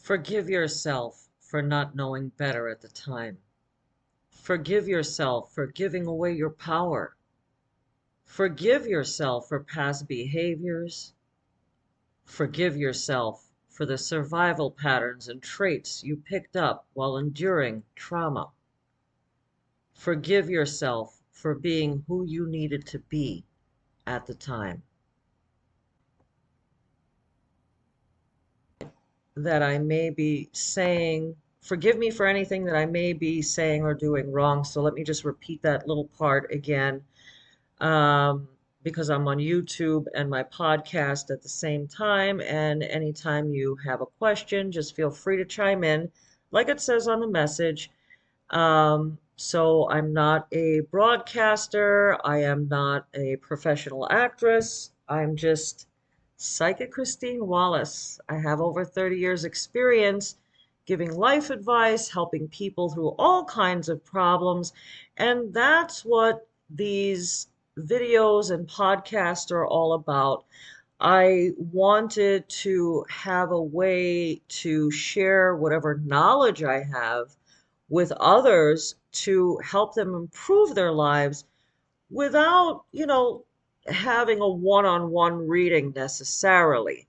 Forgive yourself for not knowing better at the time. Forgive yourself for giving away your power. Forgive yourself for past behaviors. Forgive yourself for the survival patterns and traits you picked up while enduring trauma. Forgive yourself for being who you needed to be at the time. That I may be saying, forgive me for anything that I may be saying or doing wrong. So let me just repeat that little part again, um, because I'm on YouTube and my podcast at the same time. And anytime you have a question, just feel free to chime in, like it says on the message. So I'm not a broadcaster. I am not a professional actress. I'm just Psychic Christine Wallace. I have over 30 years experience giving life advice, helping people through all kinds of problems. And that's what these videos and podcasts are all about. I wanted to have a way to share whatever knowledge I have with others to help them improve their lives without, having a one-on-one reading necessarily.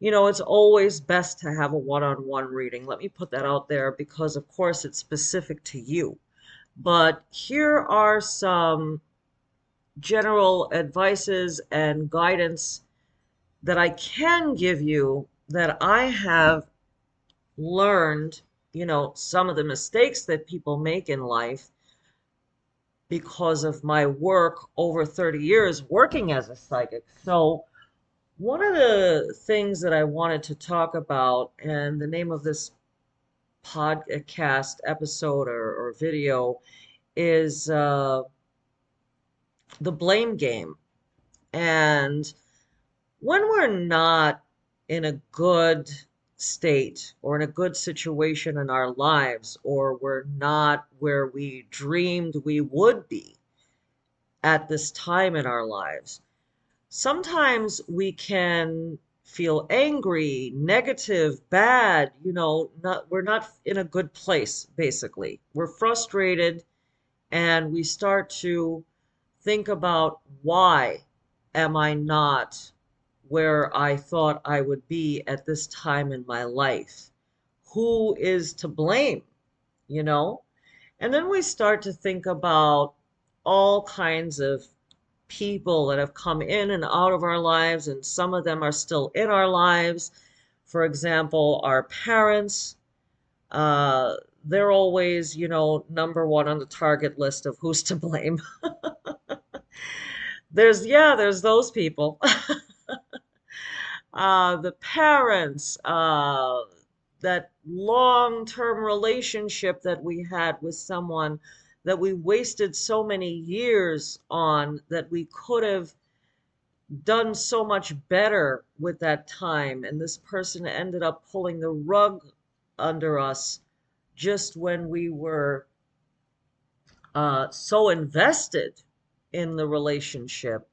It's always best to have a one-on-one reading. Let me put that out there because, of course, it's specific to you. But here are some general advices and guidance that I can give you that I have learned, some of the mistakes that people make in life because of my work over 30 years working as a psychic. So, one of the things that I wanted to talk about, and the name of this podcast episode or video is the blame game. And when we're not in a good state or in a good situation in our lives, or we're not where we dreamed we would be at this time in our lives, sometimes we can feel angry, negative, bad, we're not in a good place, basically. We're frustrated and we start to think about, why am I not where I thought I would be at this time in my life? Who is to blame, you know? And then we start to think about all kinds of people that have come in and out of our lives, and some of them are still in our lives. For example, our parents, uh, they're always, number one on the target list of who's to blame. There's those people. The parents, that long-term relationship that we had with someone that we wasted so many years on, that we could have done so much better with that time. And this person ended up pulling the rug under us just when we were so invested in the relationship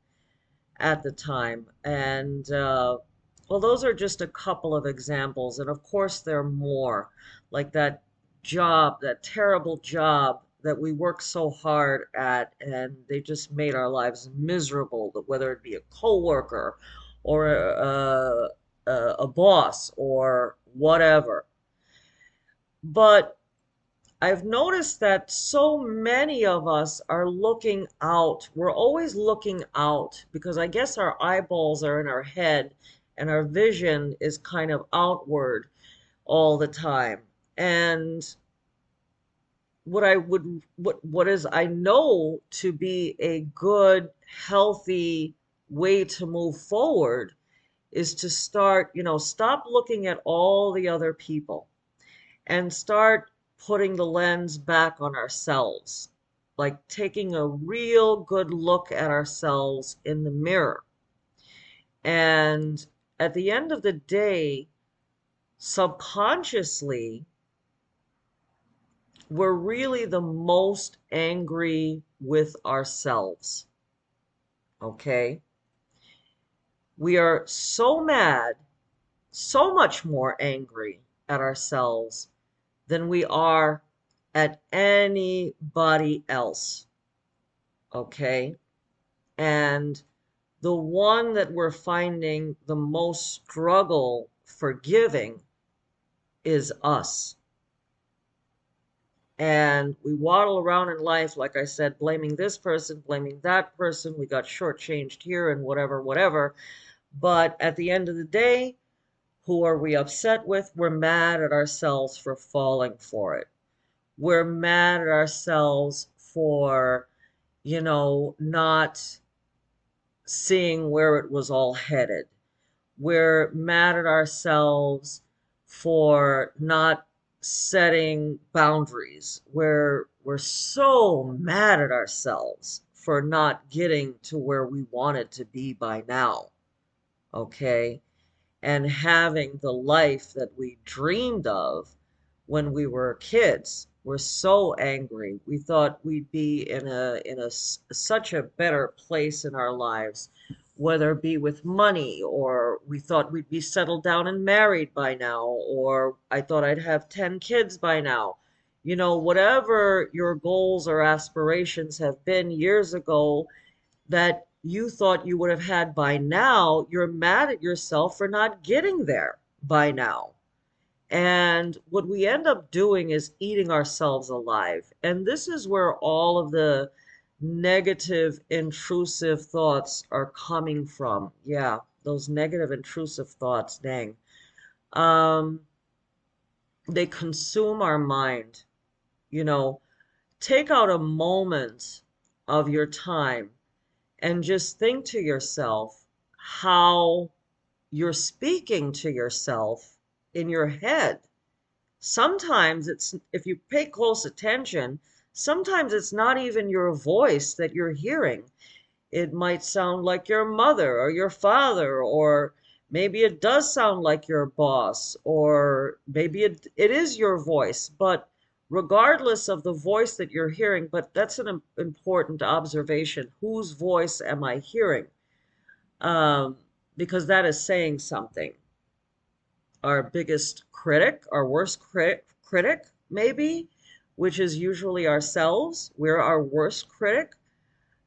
at the time. And well, those are just a couple of examples. And of course, there are more, like that job, that terrible job that we worked so hard at, and they just made our lives miserable, whether it be a coworker or a boss or whatever. But I've noticed that so many of us are looking out. We're always looking out because I guess our eyeballs are in our head and our vision is kind of outward all the time. And what is I know to be a good, healthy way to move forward is to start, stop looking at all the other people and start putting the lens back on ourselves, like taking a real good look at ourselves in the mirror. And at the end of the day, subconsciously, we're really the most angry with ourselves. Okay? We are so mad, so much more angry at ourselves than we are at anybody else. Okay? And the one that we're finding the most struggle forgiving is us. And we waddle around in life, like I said, blaming this person, blaming that person. We got shortchanged here and whatever, whatever. But at the end of the day, who are we upset with? We're mad at ourselves for falling for it. We're mad at ourselves for, not seeing where it was all headed. We're mad at ourselves for not setting boundaries. We're so mad at ourselves for not getting to where we wanted to be by now, okay? And having the life that we dreamed of when we were kids. We're so angry. We thought we'd be in such a better place in our lives, whether it be with money, or we thought we'd be settled down and married by now, or I thought I'd have 10 kids by now. Whatever your goals or aspirations have been years ago that you thought you would have had by now, you're mad at yourself for not getting there by now. And what we end up doing is eating ourselves alive. And this is where all of the negative, intrusive thoughts are coming from. Yeah, those negative, intrusive thoughts, dang. Um, they consume our mind. You know, take out a moment of your time and just think to yourself how you're speaking to yourself in your head. Sometimes it's, if you pay close attention, sometimes it's not even your voice that you're hearing. It might sound like your mother or your father, or maybe it does sound like your boss, or maybe it is your voice. But regardless of the voice that you're hearing, but that's an important observation. Whose voice am I hearing? Um, because that is saying something. Our biggest critic, our worst critic, maybe, which is usually ourselves. We're our worst critic,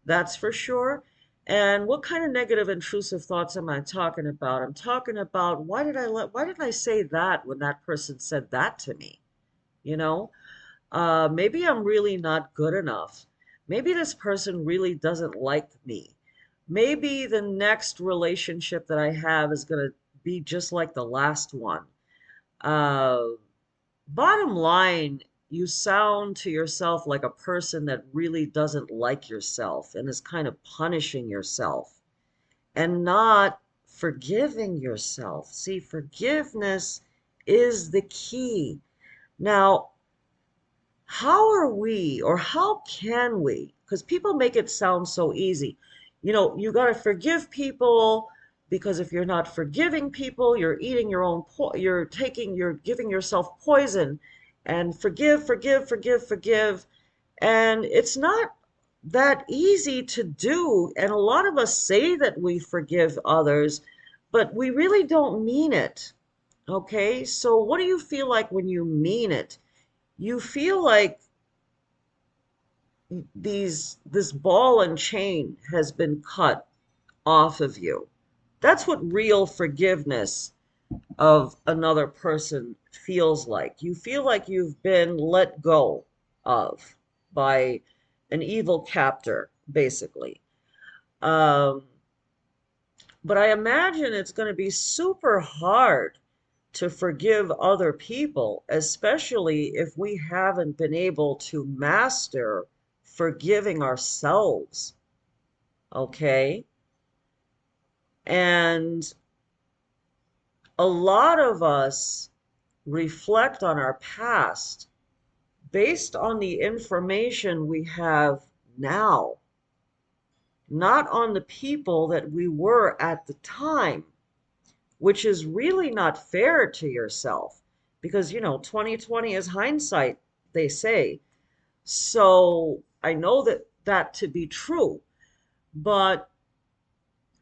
that's for sure. And what kind of negative intrusive thoughts am I talking about? I'm talking about why did I say that when that person said that to me? You know? Maybe I'm really not good enough. Maybe this person really doesn't like me. Maybe the next relationship that I have is going to be just like the last one. Uh, Bottom line, you sound to yourself like a person that really doesn't like yourself and is kind of punishing yourself and not forgiving yourself. See, forgiveness is the key. Now, how are we, or how can we? Because people make it sound so easy. You got to forgive people because if you're not forgiving people, you're eating your own, you're giving yourself poison. And forgive, forgive, forgive, forgive. And it's not that easy to do. And a lot of us say that we forgive others, but we really don't mean it. Okay? So what do you feel like when you mean it? You feel like this ball and chain has been cut off of you. That's what real forgiveness of another person feels like. You feel like you've been let go of by an evil captor, basically. Um, but I imagine it's going to be super hard to forgive other people, especially if we haven't been able to master forgiving ourselves. Okay? And a lot of us reflect on our past based on the information we have now, not on the people that we were at the time, which is really not fair to yourself because, 2020 is hindsight, they say. So I know that to be true, but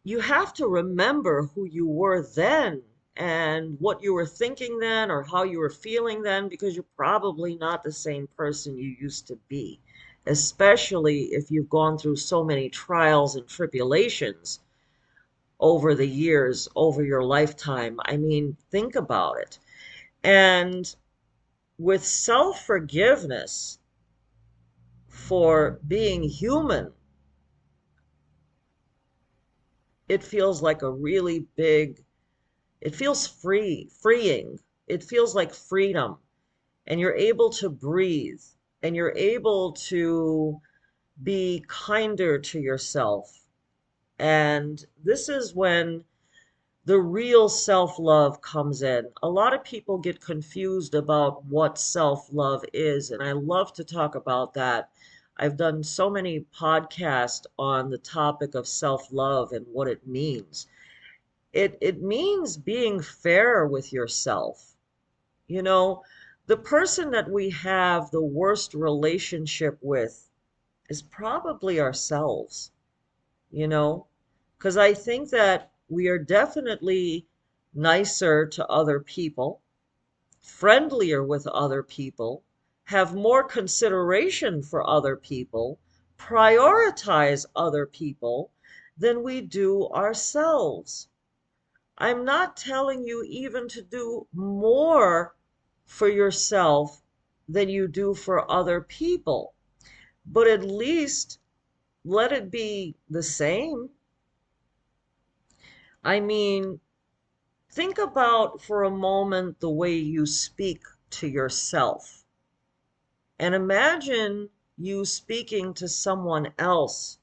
you have to remember who you were then and what you were thinking then or how you were feeling then, because you're probably not the same person you used to be, especially if you've gone through so many trials and tribulations over the years, over your lifetime. I mean, think about it. And with self-forgiveness for being human, it feels like a really big, it feels freeing. It feels like freedom. And you're able to breathe and you're able to be kinder to yourself. And this is when the real self-love comes in. A lot of people get confused about what self-love is, and I love to talk about that. I've done so many podcasts on the topic of self-love and what it means. It means being fair with yourself. You know, the person that we have the worst relationship with is probably ourselves, you know, because I think that we are definitely nicer to other people, friendlier with other people, have more consideration for other people, prioritize other people than we do ourselves. I'm not telling you even to do more for yourself than you do for other people, but at least let it be the same. I mean, think about for a moment the way you speak to yourself, and imagine you speaking to someone else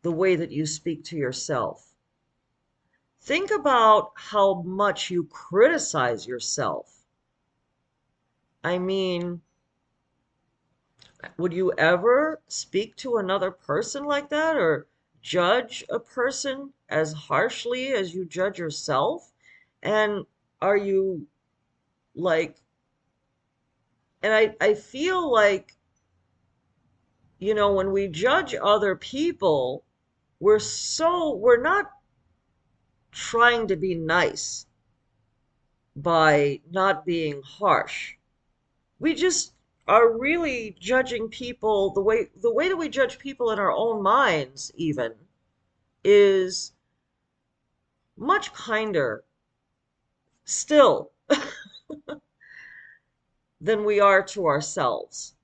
the way that you speak to yourself. Think about how much you criticize yourself. I mean, would you ever speak to another person like that or judge a person as harshly as you judge yourself? And are you like, and I feel like, you know, when we judge other people, we're not trying to be nice by not being harsh. We just are really judging people the way that we judge people in our own minds even is much kinder still than we are to ourselves.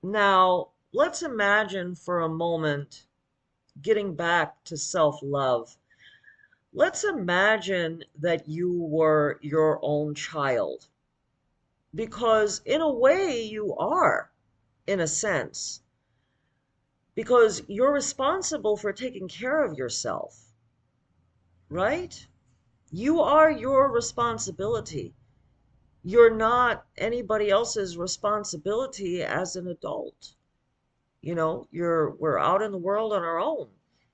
Now, let's imagine for a moment getting back to self-love. Let's imagine that you were your own child, because in a way you are, in a sense, because you're responsible for taking care of yourself, right? You are your responsibility. You're not anybody else's responsibility as an adult. You know, we're out in the world on our own,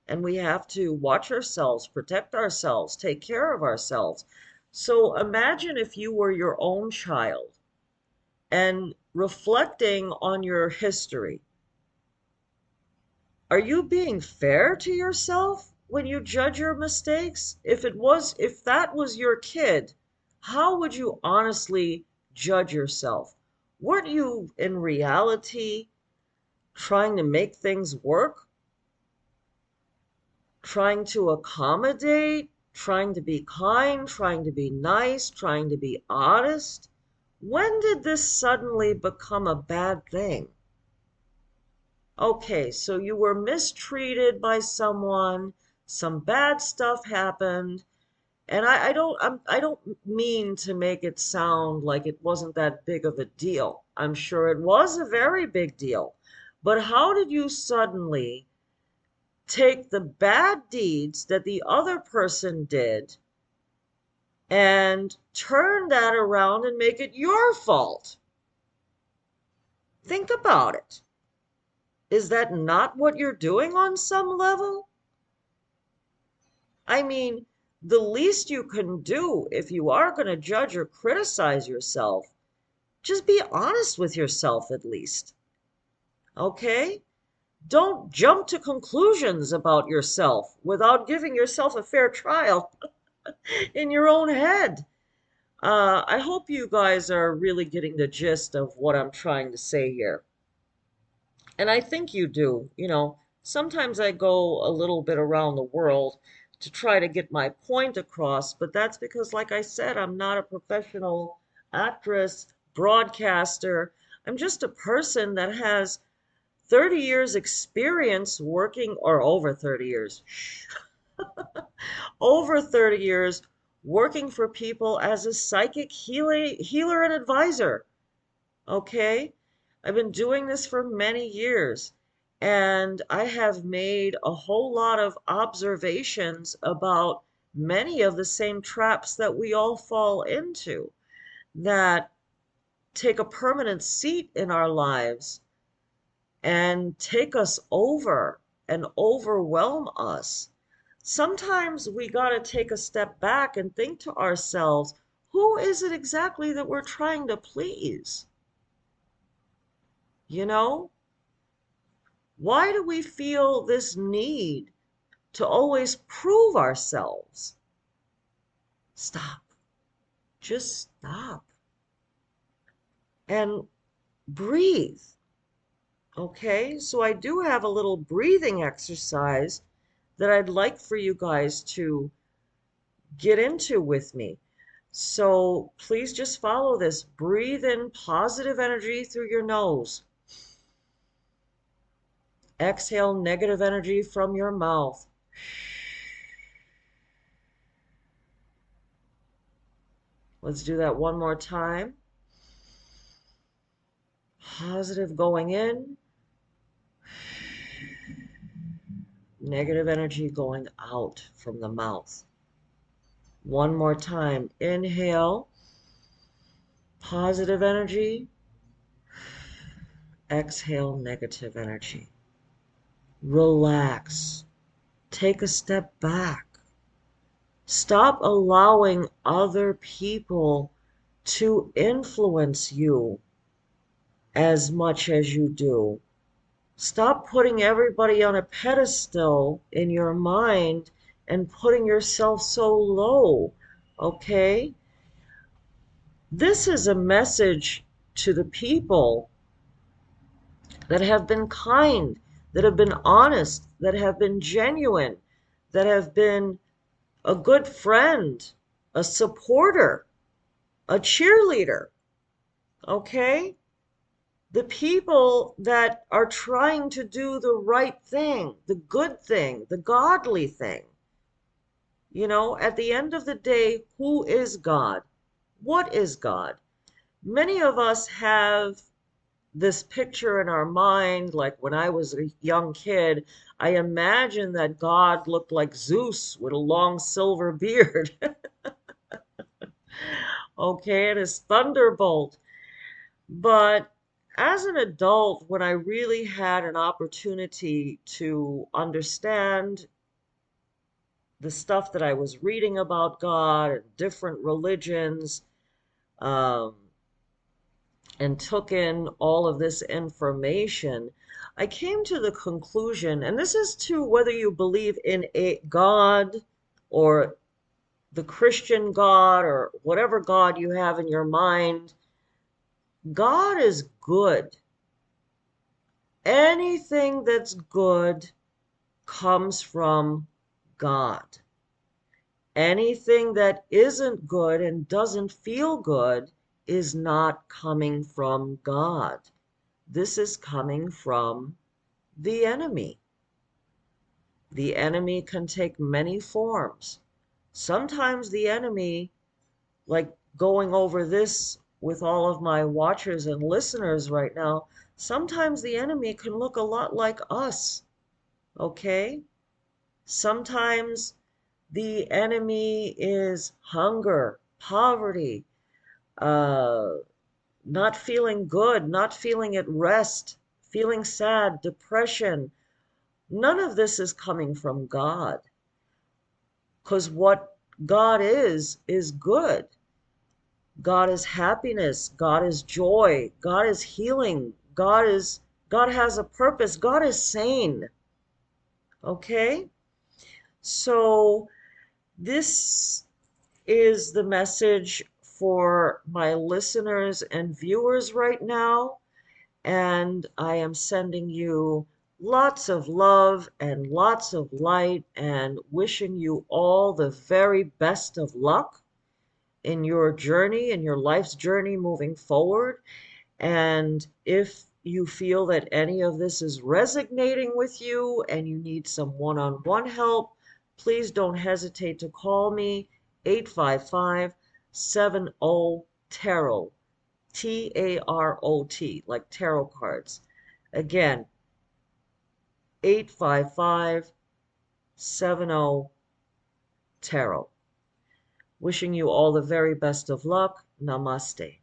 and we have to watch ourselves, protect ourselves, take care of ourselves. So imagine if you were your own child and reflecting on your history. Are you being fair to yourself when you judge your mistakes? If that was your kid, how would you honestly judge yourself? Weren't you in reality trying to make things work, trying to accommodate, trying to be kind, trying to be nice, trying to be honest? When did this suddenly become a bad thing? Okay, so you were mistreated by someone, some bad stuff happened, and I don't mean to make it sound like it wasn't that big of a deal. I'm sure it was a very big deal. But how did you suddenly take the bad deeds that the other person did and turn that around and make it your fault? Think about it. Is that not what you're doing on some level? I mean, the least you can do if you are going to judge or criticize yourself, just be honest with yourself at least. Okay? Don't jump to conclusions about yourself without giving yourself a fair trial in your own head. I hope you guys are really getting the gist of what I'm trying to say here. And I think you do. Sometimes I go a little bit around the world to try to get my point across, but that's because, like I said, I'm not a professional actress, broadcaster. I'm just a person that has 30 years experience working, or over 30 years, over 30 years working for people as a psychic healer and advisor. Okay? I've been doing this for many years, and I have made a whole lot of observations about many of the same traps that we all fall into that take a permanent seat in our lives and take us over and overwhelm us. Sometimes we got to take a step back and think to ourselves, who is it exactly that we're trying to please? You know, why do we feel this need to always prove ourselves? Stop. Just stop and breathe. Okay, so I do have a little breathing exercise that I'd like for you guys to get into with me. So please just follow this. Breathe in positive energy through your nose. Exhale negative energy from your mouth. Let's do that one more time. Positive going in, negative energy going out from the mouth. One more time. Inhale, positive energy. Exhale, negative energy. Relax. Take a step back. Stop allowing other people to influence you as much as you do. Stop putting everybody on a pedestal in your mind and putting yourself so low, okay? This is a message to the people that have been kind, that have been honest, that have been genuine, that have been a good friend, a supporter, a cheerleader, okay? The people that are trying to do the right thing, the good thing, the godly thing. At the end of the day, who is God? What is God? Many of us have this picture in our mind, like when I was a young kid, I imagined that God looked like Zeus with a long silver beard, okay, and his thunderbolt. But as an adult, when I really had an opportunity to understand the stuff that I was reading about God and different religions, um, and took in all of this information, I came to the conclusion, and this is to whether you believe in a God or the Christian God or whatever God you have in your mind, God is good. Anything that's good comes from God. Anything that isn't good and doesn't feel good is not coming from God. This is coming from the enemy. The enemy can take many forms. Sometimes the enemy, like going over this with all of my watchers and listeners right now, sometimes the enemy can look a lot like us, okay? Sometimes the enemy is hunger, poverty, uh, not feeling good, not feeling at rest, feeling sad, depression. None of this is coming from God, because what God is good. God is happiness. God is joy. God is healing. God is God has a purpose. God is sane. Okay? So this is the message for my listeners and viewers right now. And I am sending you lots of love and lots of light and wishing you all the very best of luck in your journey, in your life's journey moving forward. And if you feel that any of this is resonating with you and you need some one-on-one help, please don't hesitate to call me 855-70-TAROT, TAROT, like tarot cards. Again, 855-70-TAROT. Wishing you all the very best of luck. Namaste.